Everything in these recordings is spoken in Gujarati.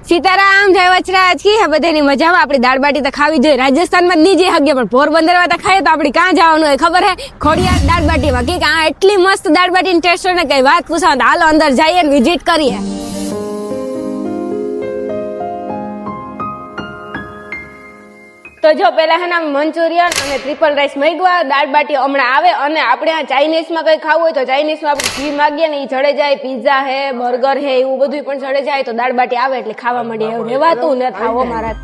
સીતારામ જય વચરાજ કી હે બધાની મજામાં. આપણી દાળ બાટી તો ખાવી જોઈએ. રાજસ્થાનમાં જ નહીં જઈ શકીએ પણ પોરબંદરમાં તો ખાઈએ તો આપણે ક્યાં જવાનું હોય ખબર હે? ખોડિયાર દાળ બાટીમાં. કે આ એટલી મસ્ત દાળ બાટીની ટેસ્ટ હોય ને કઈ વાત પૂછો. હાલો અંદર જઈએ ને વિઝિટ કરીએ. તો જો પેલા હે ને મંચુરિયન અને ટ્રિપલ રાઈસ મગવા, દાળ બાટી હમણાં આવે. અને આપણે આ ચાઇનીઝમાં કઈ ખાવું હોય તો ચાઇનીઝમાં આપણે ઘી માગીએ ને એ જડે જાય. પીઝા હે, બર્ગર હે, એવું બધું પણ જડે જાય. તો દાળ બાટી આવે એટલે ખાવા મળીએ. એવું રેવાતું ન થાવો મારા.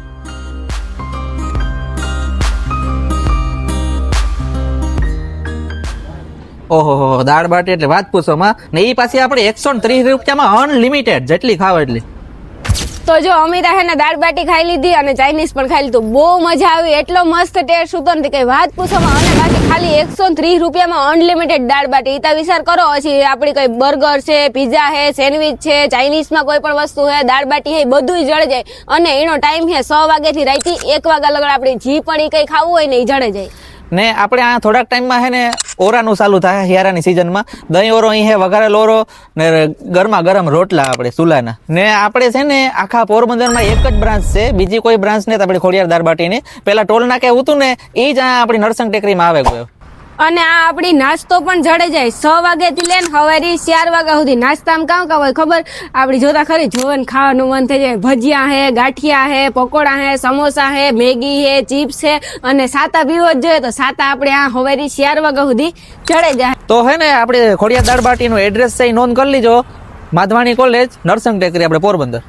ઓહો, દાળ બાટી એટલે વાત પૂછો માં. ને એ પાછી આપણે 130 રૂપિયામાં અનલિમિટેડ જેટલી ખાવ એટલી. તો જો અમીરા હે ને દાળ બાટી ખાઈ લીધી અને ચાઇનીઝ પણ ખાઈ લીધું. બહુ મજા આવી. એટલો મસ્ત ટેસ્ટ હતો ને કઈ વાત પૂછવામાં. અને બાકી ખાલી 130 રૂપિયામાં અનલિમિટેડ દાળ બાટી. ઈતા વિચાર કરો. પછી આપણી કઈ બર્ગર છે, પીઝા હે, સેન્ડવિચ છે, ચાઇનીઝમાં કોઈ પણ વસ્તુ હે, દાળ બાટી હે, બધું જડે જાય. અને એનો ટાઈમ હે 6 વાગ્યાથી રાઈતી 1 વાગ્યા લગડ આપણે જી પણ કઈ ખાવું હોય ને એ જડે જાય. ને આપણે આ થોડાક ટાઈમમાં હે ને ઓરાનું ચાલુ થાય હિયારાની સિઝનમાં. દહીં ઓરો અહીં હે, વઘારેલ ઓરો ને ગરમા ગરમ રોટલા આપણે ચૂલાના. ને આપણે છે ને આખા પોરબંદરમાં એક જ બ્રાન્ચ છે, બીજી કોઈ બ્રાન્ચ નથી આપણે ખોડિયાર દાળ બાટીની. પેલા ટોલ નાકે હતું ને એ જ આ આપણી નરસંગ ટેકરીમાં આવે ગયો. અને આ આપડી નાસ્તો પણ જડે જાય. 6 વાગ્યાથી લઈને સવારે 4 વાગ્યા સુધી નાસ્તામાં કામ કામ હોય ખબર? આપડી જોતા ખરી જોવાનું ખાવાનું મન થઈ જાય. ભજીયા હે, ગાંઠિયા હે, પકોડા હે, સમોસા હે, મેગી હે, ચિપ્સ હે. અને સાતા પીવો જ જોઈએ તો સાતા આપણે આ સવારે 4 વાગ્યા સુધી જડે જાય. તો હે ને આપણે ખોડિયાર દાળ બાટીનું એડ્રેસ છે એ નોંધ કરી લીજો. માધવાણી કોલેજ, નરસંગ ટેકરી, આપણે પોરબંદર.